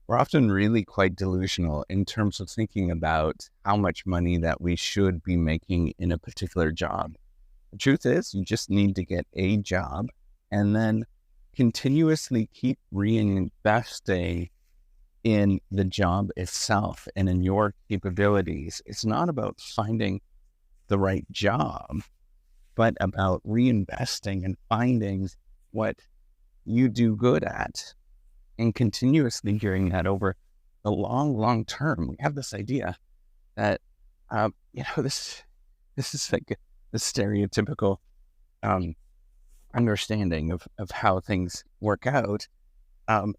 we're often really quite delusional in terms of thinking about how much money that we should be making in a particular job. The truth is, you just need to get a job and then continuously keep reinvesting in the job itself and in your capabilities. It's not about finding the right job, but about reinvesting and finding what you do good at and continuously doing that over the long, long term. We have this idea that, this is like the stereotypical um, understanding of how things work out. Um,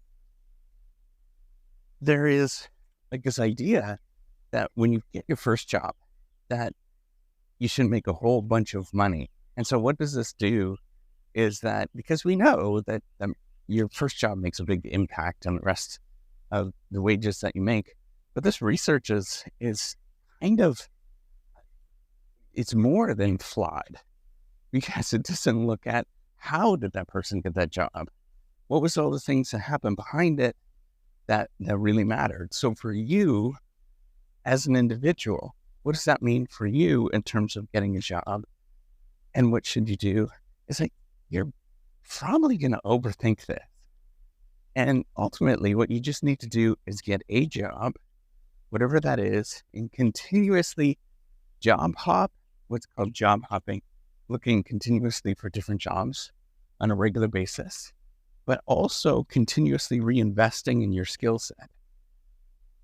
there is like this idea that when you get your first job, that you should make a whole bunch of money. And so what does this do is that because we know that your first job makes a big impact on the rest of the wages that you make. But this research is kind of, it's more than flawed because it doesn't look at how did that person get that job? What was all the things that happened behind it that really mattered? So for you as an individual, what does that mean for you in terms of getting a job? And what should you do? It's like, you're probably going to overthink this. And ultimately, what you just need to do is get a job, whatever that is, and continuously job hop, what's called job hopping, looking continuously for different jobs on a regular basis, but also continuously reinvesting in your skill set.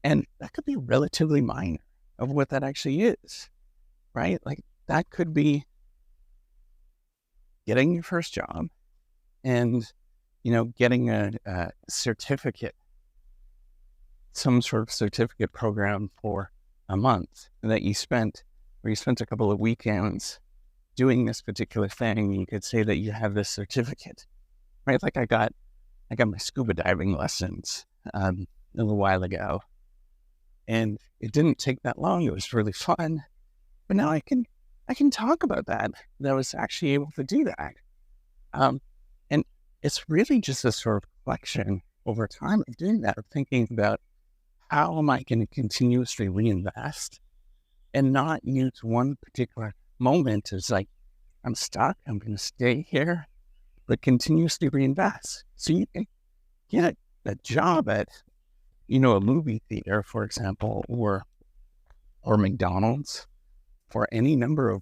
And that could be relatively minor of what that actually is, right? Like that could be getting your first job and, getting a certificate, some sort of certificate program for a month that you spent, where you spent a couple of weekends doing this particular thing. You could say that you have this certificate, right? Like I got my scuba diving lessons a little while ago, and it didn't take that long. It was really fun, but now I can talk about that. That I was actually able to do that, and it's really just a sort of reflection over time of doing that, of thinking about how am I going to continuously reinvest and not use one particular moment as like, I'm stuck, I'm going to stay here, but continuously reinvest. So you can get a job at, a movie theater, for example, or McDonald's, for any number of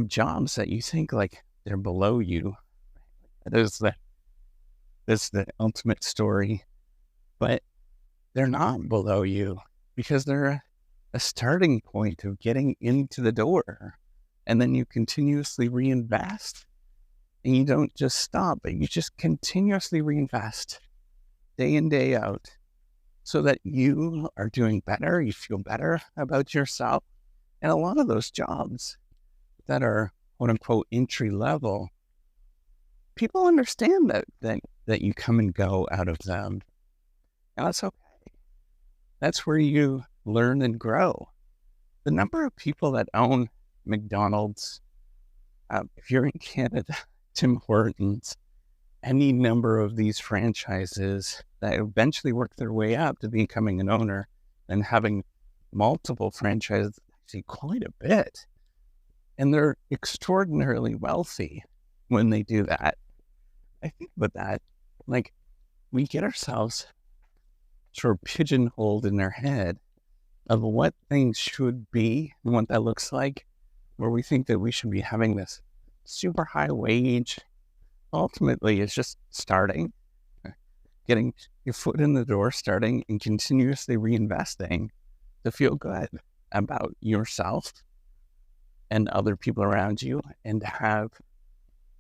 jobs that you think like they're below you. There's the ultimate story, but they're not below you because they're a starting point of getting into the door. And then you continuously reinvest, and you don't just stop, but you just continuously reinvest day in, day out, so that you are doing better. You feel better about yourself. And a lot of those jobs that are quote unquote entry level, people understand that you come and go out of them. And that's okay. That's where you learn and grow. The number of people that own McDonald's, if you're in Canada, Tim Hortons, any number of these franchises that eventually work their way up to becoming an owner and having multiple franchises, actually quite a bit. And they're extraordinarily wealthy when they do that. I think about that, like we get ourselves sort of pigeonholed in our head of what things should be and what that looks like, where we think that we should be having this super high wage. Ultimately, it's just starting, getting your foot in the door, starting and continuously reinvesting to feel good about yourself and other people around you and to have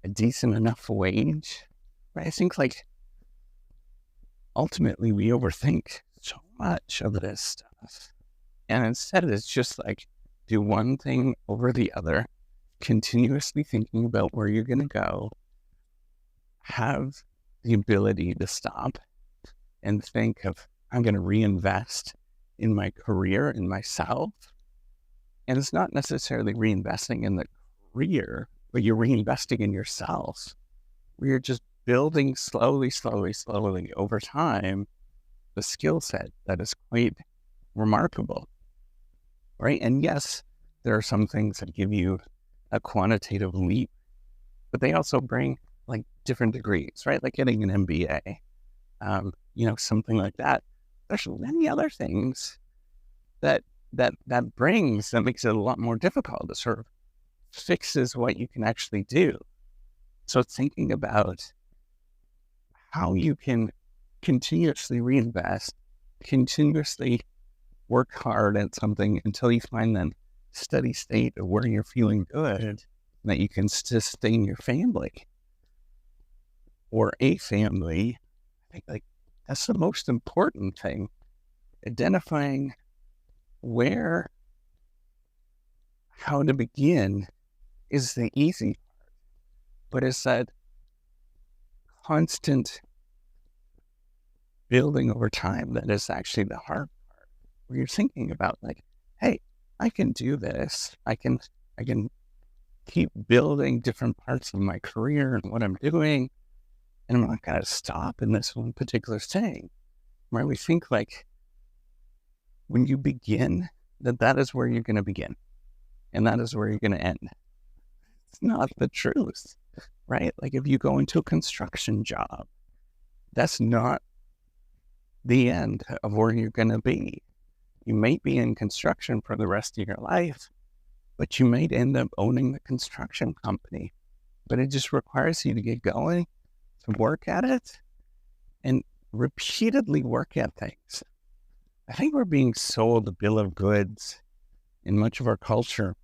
a decent enough wage. Right? I think like ultimately we overthink so much of this stuff. And instead it's just like do one thing over the other, continuously thinking about where you're going to go, have the ability to stop and think of, I'm going to reinvest in my career, in myself. And it's not necessarily reinvesting in the career, but you're reinvesting in yourself, where you're just building slowly over time a skill set that is quite remarkable, right? And yes, there are some things that give you a quantitative leap, but they also bring like different degrees, right? Like getting an MBA, something like that. There's many other things that that makes it a lot more difficult. It sort of fixes what you can actually do. So thinking about how you can continuously reinvest, continuously work hard at something until you find that steady state of where you're feeling good, and that you can sustain your family or a family. I think like that's the most important thing. Identifying how to begin is the easy part, but it's that constant building over time that is actually the hard part, where you're thinking about like, hey, I can do this. I can keep building different parts of my career and what I'm doing, and I'm not going to stop in this one particular thing. Right? We think like when you begin, that is where you're going to begin, and that is where you're going to end. It's not the truth, right? Like if you go into a construction job, that's not the end of where you're going to be. You may be in construction for the rest of your life, but you might end up owning the construction company. But it just requires you to get going, to work at it, and repeatedly work at things. I think we're being sold a bill of goods in much of our culture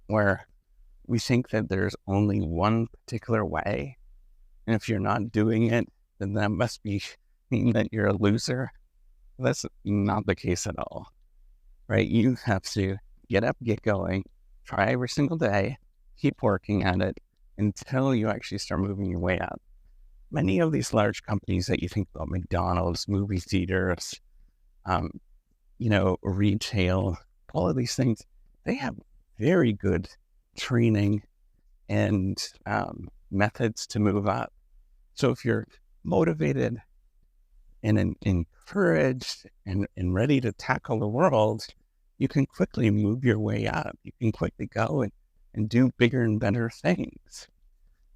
where we think that there's only one particular way. And if you're not doing it, then that must mean that you're a loser. That's not the case at all, right? You have to get up, get going, try every single day, keep working at it until you actually start moving your way up. Many of these large companies that you think about, McDonald's, movie theaters, retail, all of these things, they have very good training and methods to move up. So if you're motivated and encouraged and ready to tackle the world, you can quickly move your way up. You can quickly go and do bigger and better things.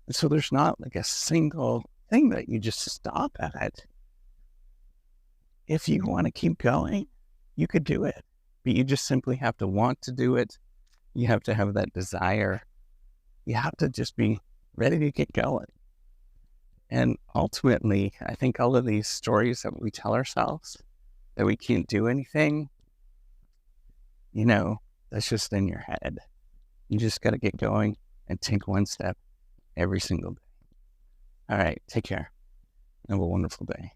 And so there's not like a single thing that you just stop at. If you want to keep going, you could do it, but you just simply have to want to do it. You have to have that desire. You have to just be ready to get going. And ultimately, I think all of these stories that we tell ourselves that we can't do anything, that's just in your head. You just got to get going and take one step every single day. All right, take care. Have a wonderful day.